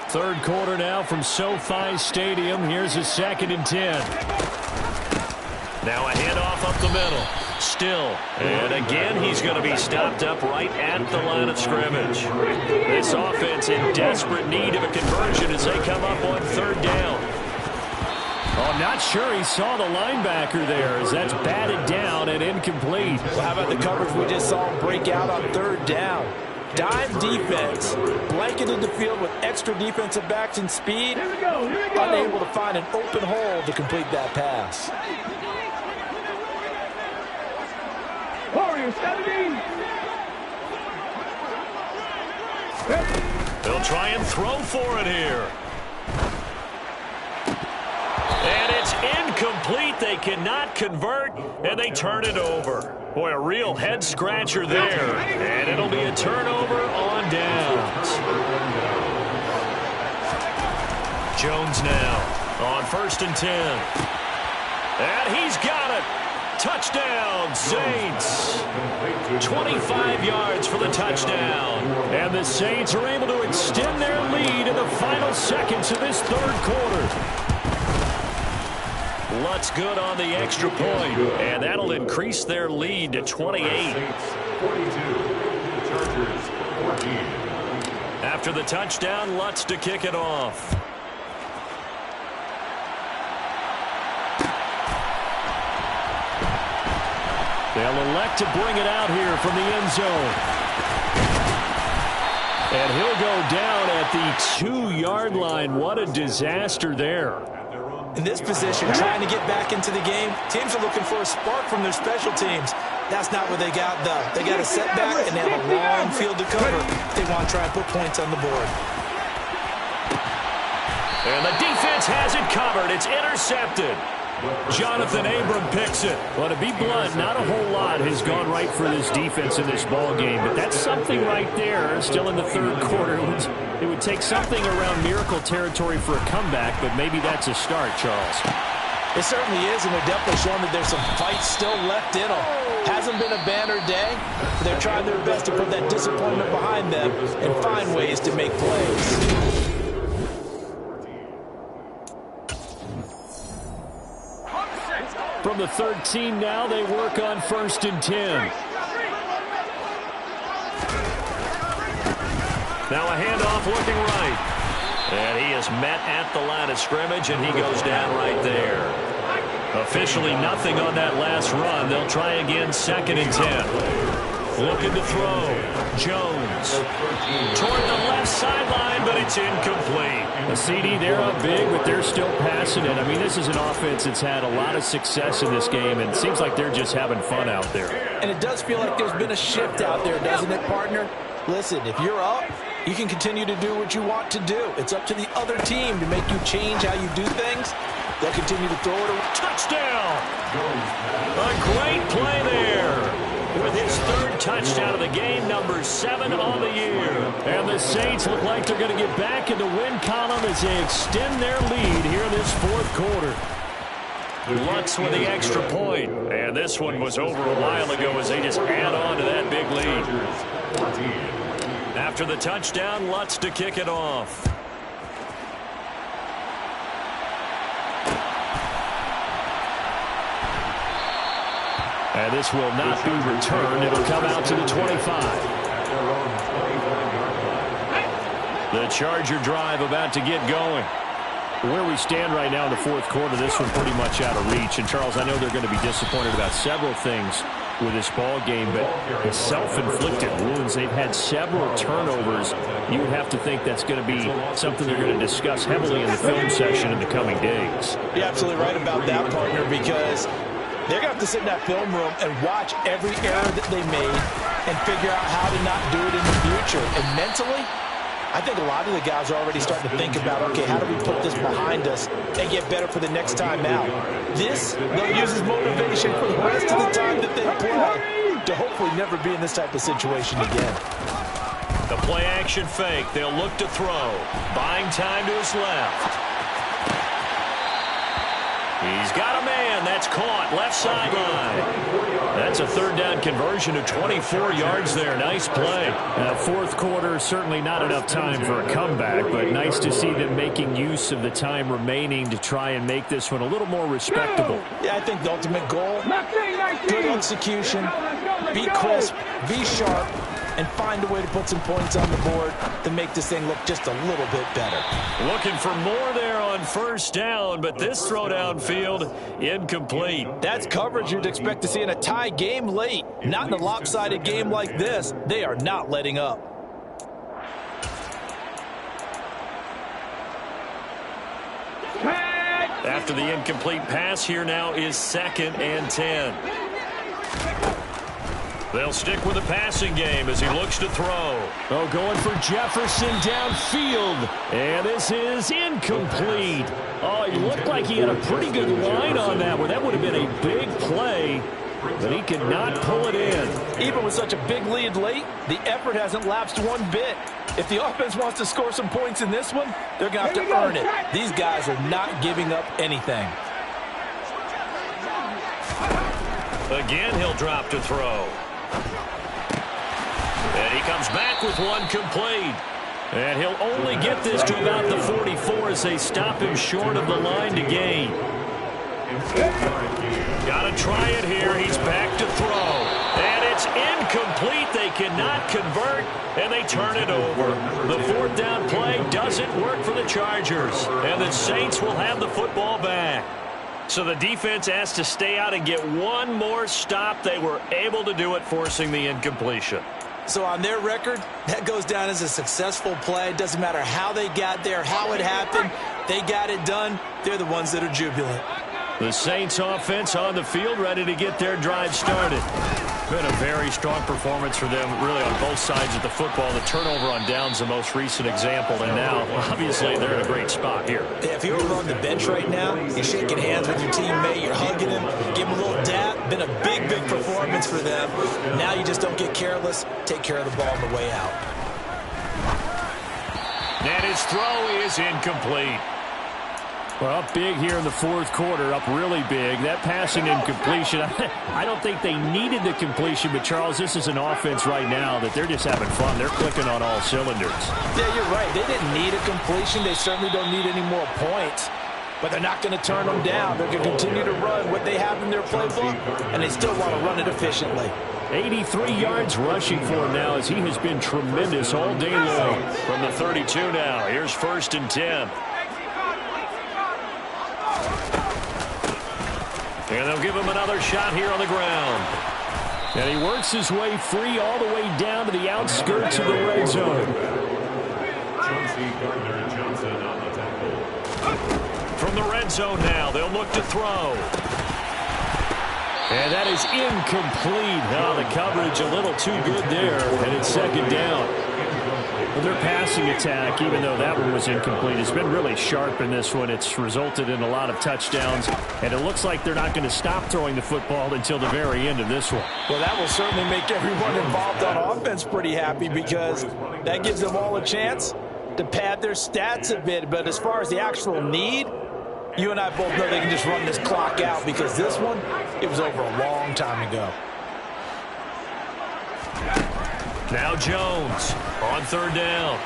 Third quarter now from SoFi Stadium. Here's a 2nd and 10. Now a handoff up the middle. Still. And again, he's going to be stopped up right at the line of scrimmage. This offense in desperate need of a conversion as they come up on 3rd down. Oh, I'm not sure he saw the linebacker there as that's batted down and incomplete. Well, how about the coverage we just saw him break out on 3rd down? Dime defense, blanketed the field with extra defensive backs and speed, unable to find an open hole to complete that pass. Warriors 17. They'll try and throw for it here. And it's incomplete. They cannot convert, and they turn it over. Boy, a real head-scratcher there. And it'll be a turnover on downs. Jones now on 1st and 10. And he's got it. Touchdown, Saints. 25 yards for the touchdown. And the Saints are able to extend their lead in the final seconds of this third quarter. Lutz good on the extra point, and that'll increase their lead to 28. Saints 42, Chargers 14. After the touchdown, Lutz to kick it off. They'll elect to bring it out here from the end zone. And he'll go down at the 2-yard line. What a disaster there. In this position, trying to get back into the game, teams are looking for a spark from their special teams. That's not what they got, though. They got a setback, and they have a long field to cover if they want to try and put points on the board. And the defense has it covered. It's intercepted. Jonathan Abram picks it. Well, to be blunt, not a whole lot has gone right for this defense in this ball game, but that's something right there. Still in the third quarter. It would take something around miracle territory for a comeback, but maybe that's a start, Charles. It certainly is, and they're definitely showing that there's some fight still left in them. Hasn't been a banner day, but they're trying their best to put that disappointment behind them and find ways to make plays. From the 13 now, they work on 1st and 10. Now a handoff looking right. And he is met at the line of scrimmage, and he goes down right there. Officially nothing on that last run. They'll try again 2nd and 10. Looking to throw. Jones. Toward the left sideline, but it's incomplete. A CD, they're up big, but they're still passing it. I mean, this is an offense that's had a lot of success in this game, and it seems like they're just having fun out there. And it does feel like there's been a shift out there, doesn't it, partner? Listen, if you're up, you can continue to do what you want to do. It's up to the other team to make you change how you do things. They'll continue to throw it. Touchdown! A great play there. With his 3rd touchdown of the game, number 7 on the year. And the Saints look like they're going to get back in the win column as they extend their lead here in this 4th quarter. Lutz with the extra point. And this one was over a while ago as they just add on to that big lead. After the touchdown, Lutz to kick it off. And this will not be returned. It'll come out to the 25. The Charger drive about to get going. Where we stand right now in the 4th quarter, this one pretty much out of reach. And, Charles, I know they're going to be disappointed about several things with this ball game, but the self-inflicted wounds, they've had several turnovers. You would have to think that's going to be something they're going to discuss heavily in the film session in the coming days. You're absolutely right about that, partner, because they're going to have to sit in that film room and watch every error that they made and figure out how to not do it in the future. And mentally, I think a lot of the guys are already starting to think about, okay, how do we put this behind us and get better for the next time out? This, they'll use as motivation for the rest of the time that they play to hopefully never be in this type of situation again. The play action fake. They'll look to throw. Buying time to his left. He's got a man. That's caught. Left sideline. That's a 3rd down conversion of 24 yards there. Nice play. 4th quarter, certainly not enough time for a comeback, but nice to see them making use of the time remaining to try and make this one a little more respectable. Yeah, I think the ultimate goal, good execution, be crisp, be sharp, and find a way to put some points on the board to make this thing look just a little bit better. Looking for more there on 1st down, but this throw downfield, incomplete. That's coverage you'd expect to see in a tie game late. Not in a lopsided game like this. They are not letting up. After the incomplete pass, here now is 2nd and 10. They'll stick with the passing game as he looks to throw. Oh, going for Jefferson downfield. And this is incomplete. Oh, it looked like he had a pretty good line on that one. That would have been a big play, but he could not pull it in. Even with such a big lead late, the effort hasn't lapsed one bit. If the offense wants to score some points in this one, they're going to have to earn it. These guys are not giving up anything. Again, he'll drop to throw. And he comes back with one complete. And he'll only get this to about the 44 as they stop him short of the line to gain. Got to try it here. He's back to throw. And it's incomplete. They cannot convert, and they turn it over. The 4th down play doesn't work for the Chargers. And the Saints will have the football back. So the defense has to stay out and get one more stop. They were able to do it, forcing the incompletion. So on their record, that goes down as a successful play. It doesn't matter how they got there, how it happened. They got it done. They're the ones that are jubilant. The Saints offense on the field, ready to get their drive started. Been a very strong performance for them, really, on both sides of the football. The turnover on downs, the most recent example, and now, obviously, they're in a great spot here. Yeah, if you're over on the bench right now, you're shaking hands with your teammate, you're hugging him, give him a little dap. Been a big, big performance for them. Now you just don't get careless. Take care of the ball on the way out. And his throw is incomplete. Well, up big here in the fourth quarter, up really big. That passing incompletion, I don't think they needed the completion, but, Charles, this is an offense right now that they're just having fun. They're clicking on all cylinders. Yeah, you're right. They didn't need a completion. They certainly don't need any more points, but they're not going to turn them down. They're going to continue to run what they have in their playbook, and they still want to run it efficiently. 83 yards rushing for him now as he has been tremendous all day long. From the 32 now, here's 1st and 10. And they'll give him another shot here on the ground. And he works his way free all the way down to the outskirts of the red zone. From the red zone now, they'll look to throw. And that is incomplete. Oh, the coverage a little too good there, and it's 2nd down. Well, their passing attack, even though that one was incomplete, has been really sharp in this one. It's resulted in a lot of touchdowns, and it looks like they're not going to stop throwing the football until the very end of this one. Well, that will certainly make everyone involved on offense pretty happy because that gives them all a chance to pad their stats a bit. But as far as the actual need, you and I both know they can just run this clock out because this one, it was over a long time ago. Now Jones on 3rd down.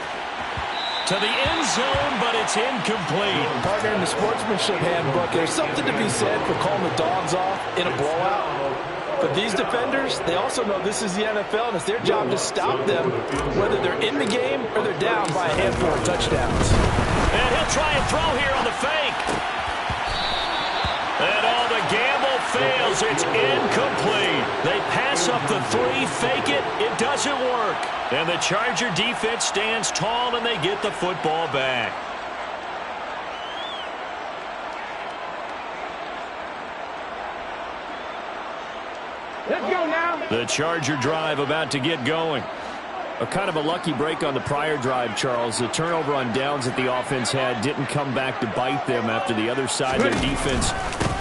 To the end zone, but it's incomplete. Partner, in the sportsmanship handbook, there's something to be said for calling the dogs off in a blowout. But these defenders, they also know this is the NFL, and it's their job to stop them, whether they're in the game or they're down by a handful of touchdowns. And he'll try and throw here on the fake. And all the gamble fails. It's incomplete. They pass up the 3, fake it. It doesn't work. And the Charger defense stands tall, and they get the football back. Let's go now. The Charger drive about to get going. A kind of a lucky break on the prior drive, Charles. The turnover on downs that the offense had didn't come back to bite them after the other side. Their defense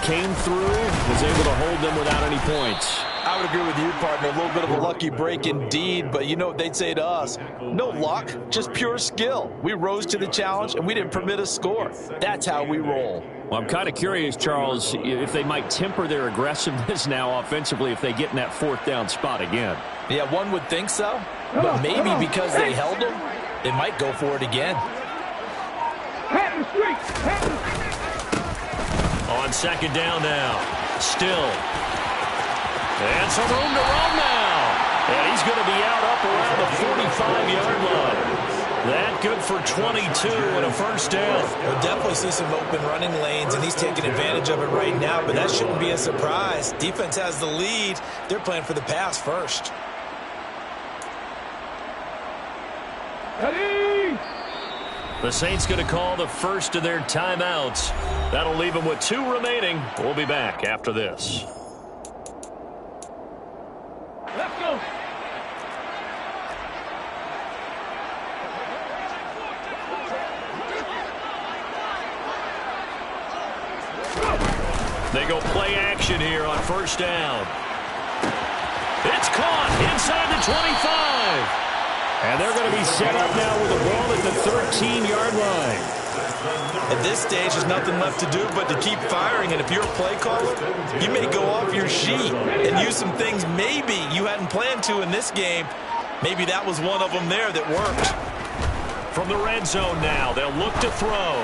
came through, was able to hold them without any points. I would agree with you, partner. A little bit of a lucky break indeed, but you know what they'd say to us? No luck, just pure skill. We rose to the challenge, and we didn't permit a score. That's how we roll. Well, I'm kind of curious, Charles, if they might temper their aggressiveness now offensively if they get in that 4th down spot again. Yeah, one would think so, but maybe because they held them, they might go for it again. On 2nd down now, still. And some room to run now. And he's going to be out up around the 45-yard line. That good for 22 and a 1st down. We'll definitely see some open running lanes, and he's taking advantage of it right now, but that shouldn't be a surprise. Defense has the lead. They're playing for the pass first. The Saints going to call the first of their timeouts. That'll leave them with 2 remaining. We'll be back after this. Let's go. They go play action here on 1st down. It's caught inside the 25. And they're going to be set up now with the ball at the 13-yard line. At this stage, there's nothing left to do but to keep firing. And if you're a play caller, you may go off your sheet and use some things maybe you hadn't planned to in this game. Maybe that was one of them there that worked. From the red zone now, they'll look to throw.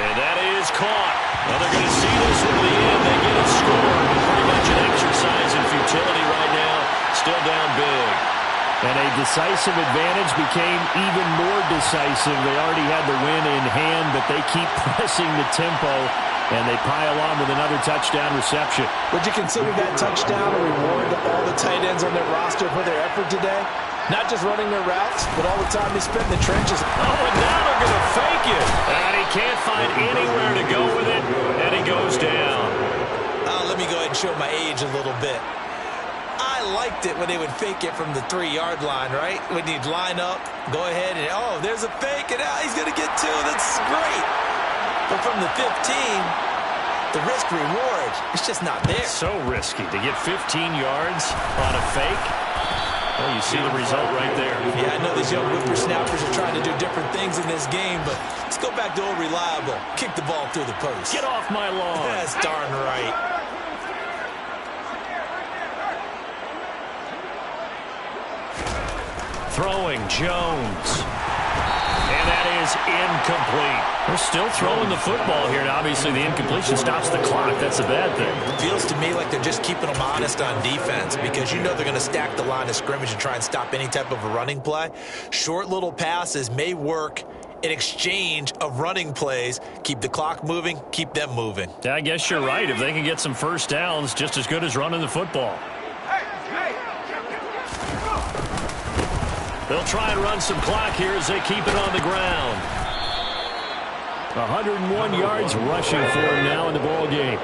And that is caught. Now they're going to see this in the end. They get a score. Pretty much an exercise in futility right now. Still down big. And a decisive advantage became even more decisive. They already had the win in hand, but they keep pressing the tempo, and they pile on with another touchdown reception. Would you consider that touchdown a reward to all the tight ends on their roster for their effort today? Not just running their routes, but all the time they spent in the trenches. Oh, and now they're going to fake it. And he can't find anywhere to go with it, and he goes down. Let me go ahead and show my age a little bit. liked it when they would fake it from the 3-yard line, right? When you'd line up, go ahead, and oh, there's a fake, and now he's going to get 2. That's great. But from the 15, the risk-reward, it's just not there. So risky to get 15 yards on a fake. Well, you see the result right there. Yeah, I know these young whippersnappers are trying to do different things in this game, but let's go back to old reliable. Kick the ball through the post. Get off my lawn. That's darn right. Throwing Jones. And that is incomplete. They're still throwing the football here, and obviously the incompletion stops the clock. That's a bad thing. It feels to me like they're just keeping them honest on defense because you know they're going to stack the line of scrimmage and try and stop any type of a running play. Short little passes may work in exchange of running plays. Keep the clock moving, keep them moving. Yeah, I guess you're right. If they can get some first downs, just as good as running the football. They'll try and run some clock here as they keep it on the ground. 101 yards rushing for him now in the ball game.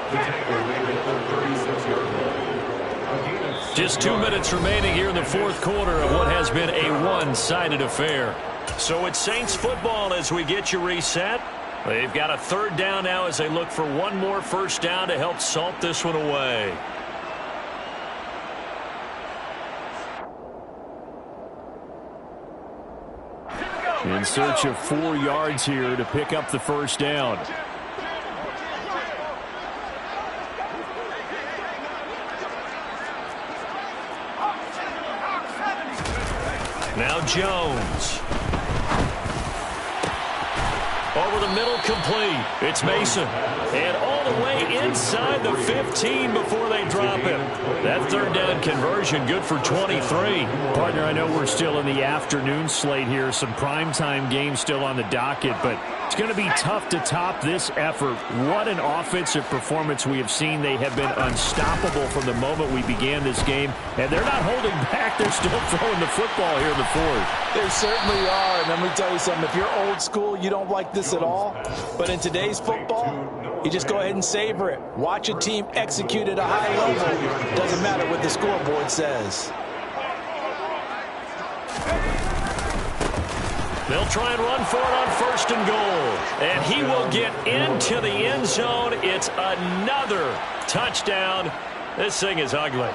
Just 2 minutes remaining here in the fourth quarter of what has been a one-sided affair. So it's Saints football as we get you reset. They've got a 3rd down now as they look for one more first down to help salt this one away. In search of 4 yards here to pick up the first down. Now Jones. Over the middle, complete. It's Mason. And all the way inside the 15 before they drop him. That 3rd down conversion good for 23. Partner, I know we're still in the afternoon slate here. Some primetime games still on the docket, but it's going to be tough to top this effort. What an offensive performance we have seen. They have been unstoppable from the moment we began this game, and they're not holding back. They're still throwing the football here in the 4th. They certainly are, and let me tell you something. If you're old school, you don't like this at all. But in today's football, you just go ahead and savor it. Watch a team execute at a high level. Doesn't matter what the scoreboard says. They'll try and run for it on 1st and goal. And he will get into the end zone. It's another touchdown. This thing is ugly.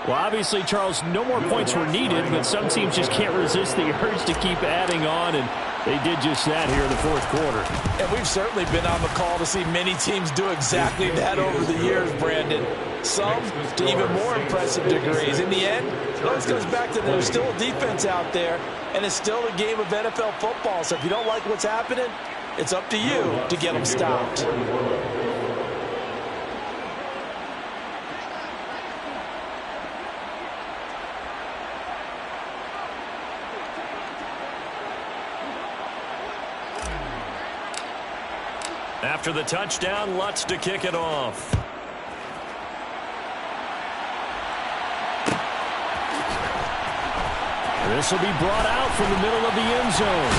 Well, obviously, Charles, no more points were needed, but some teams just can't resist the urge to keep adding on, and they did just that here in the 4th quarter. And we've certainly been on the call to see many teams do exactly that over the years, Brandon. Some to even more impressive degrees. In the end, it always goes back to there's still a defense out there, and it's still a game of NFL football. So if you don't like what's happening, it's up to you to get them stopped. After the touchdown, Lutz to kick it off. This will be brought out from the middle of the end zone.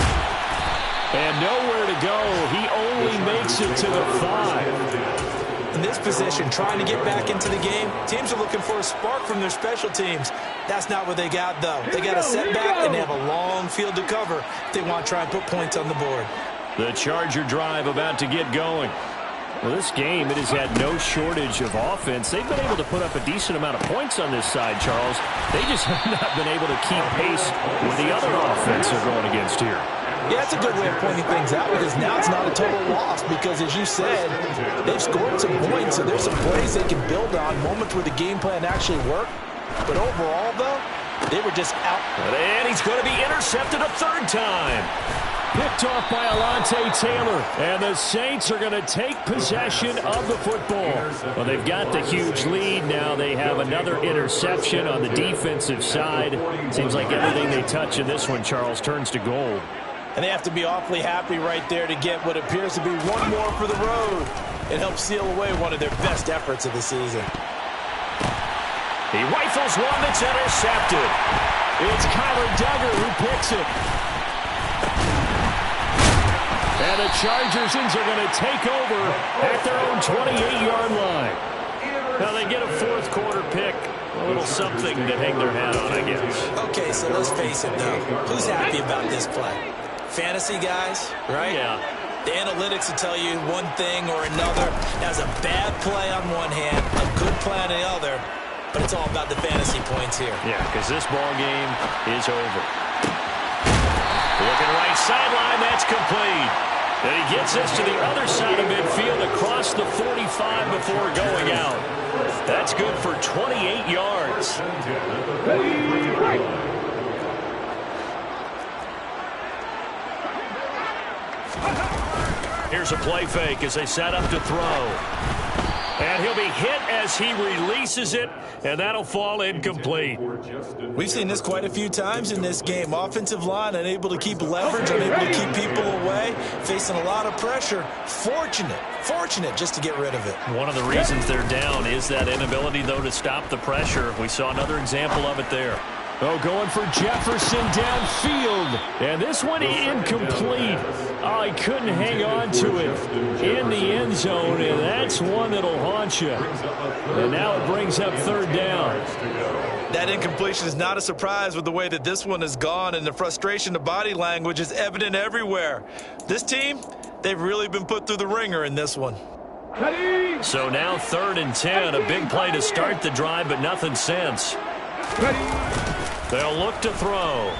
And nowhere to go. He only makes it to the 5. In this position, trying to get back into the game, teams are looking for a spark from their special teams. That's not what they got, though. They got a setback, and they have a long field to cover if they want to try and put points on the board. The Charger drive about to get going. Well, this game, it has had no shortage of offense. They've been able to put up a decent amount of points on this side, Charles. They just have not been able to keep pace with the other offense they're going against here. Yeah, that's a good way of pointing things out because now it's not a total loss because, as you said, they've scored some points, so there's some plays they can build on, moments where the game plan actually worked. But overall, though, they were just out. And he's going to be intercepted a 3rd time. Picked off by Alontae Taylor. And the Saints are going to take possession of the football. Well, they've got the huge lead. Now they have another interception on the defensive side. Seems like everything they touch in this one, Charles, turns to gold. And they have to be awfully happy right there to get what appears to be one more for the road. It helps seal away one of their best efforts of the season. He rifles one that's intercepted. It's Kyler Duggar who picks it. And the Chargers are going to take over at their own 28-yard line. Now they get a fourth quarter pick. A little something to hang their hat on, I guess. Okay, so let's face it, though. Who's happy about this play? Fantasy guys, right? Yeah. The analytics will tell you one thing or another. That's a bad play on one hand, a good play on the other, but it's all about the fantasy points here. Yeah, because this ball game is over. Looking right sideline, that's complete. And he gets us to the other side of midfield across the 45 before going out. That's good for 28 yards. Here's a play fake as they set up to throw. And he'll be hit as he releases it, and that'll fall incomplete. We've seen this quite a few times in this game. Offensive line unable to keep leverage, unable to keep people away, facing a lot of pressure. Fortunate just to get rid of it. One of the reasons they're down is that inability, though, to stop the pressure. We saw another example of it there. Oh, going for Jefferson downfield. And this one incomplete. Oh, he couldn't hang on to it in the end zone, and that's one that'll haunt you. And now it brings up third down. That incompletion is not a surprise with the way that this one has gone, and the frustration, the body language is evident everywhere. This team, they've really been put through the ringer in this one. So now 3rd and 10, a big play to start the drive, but nothing since. They'll look to throw.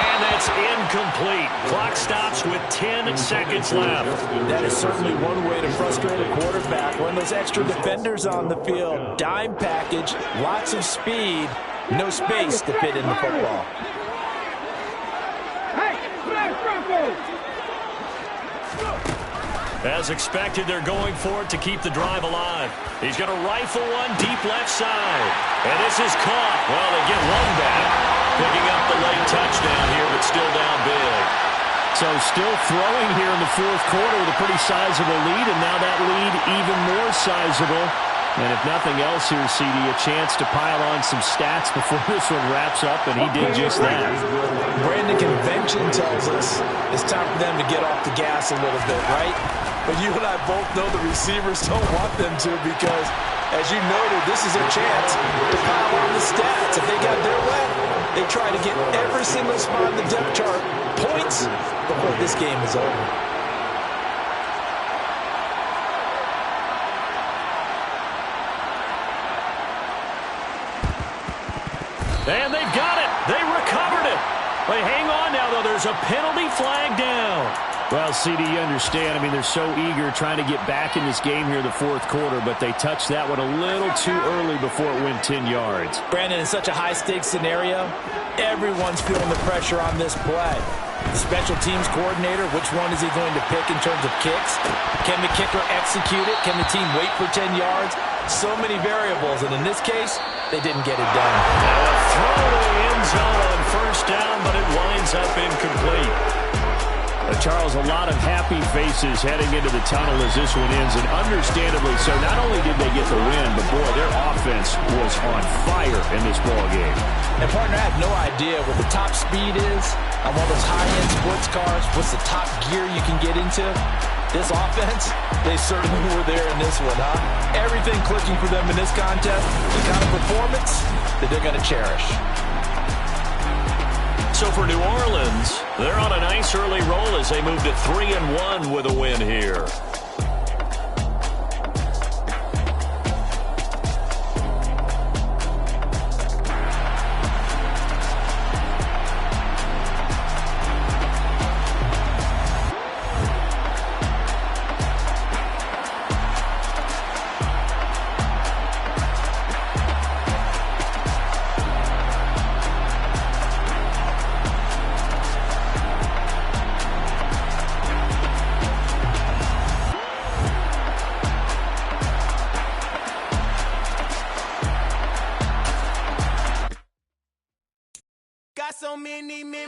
And that's incomplete. Clock stops with 10 seconds left. That is certainly one way to frustrate a quarterback. When those extra defenders on the field, dime package, lots of speed, no space to fit in the football. As expected, they're going for it to keep the drive alive. He's going to rifle one deep left side. And this is caught. Well, they get one back. Picking up the late touchdown here, but still down big. So still throwing here in the fourth quarter with a pretty sizable lead, and now that lead even more sizable. And if nothing else here, CD, a chance to pile on some stats before this one wraps up, and he did just that. Brandon, convention tells us it's time for them to get off the gas a little bit, right? But you and I both know the receivers don't want them to because, as you noted, this is their chance to pile on the stats. If they got their way, they try to get every single spot in the depth chart points before this game is over. And they've got it. They recovered it. They hang on now, though. There's a penalty flag down. Well, CD, you understand. I mean, they're so eager trying to get back in this game here in the fourth quarter, but they touched that one a little too early before it went 10 yards. Brandon, in such a high-stakes scenario, everyone's feeling the pressure on this play. The special teams coordinator, which one is he going to pick in terms of kicks? Can the kicker execute it? Can the team wait for 10 yards? So many variables, and in this case, they didn't get it done. Now a throw to the end zone on first down, but it winds up incomplete. Charles, a lot of happy faces heading into the tunnel as this one ends, and understandably so. Not only did they get the win, but, boy, their offense was on fire in this ball game. And, partner, I have no idia what the top speed is on one of those high-end sports cars. What's the top gear you can get into? This offense, they certainly were there in this one, huh? Everything clicking for them in this contest, the kind of performance that they're going to cherish. So for New Orleans, they're on a nice early roll as they move to 3-1 with a win here. Got so many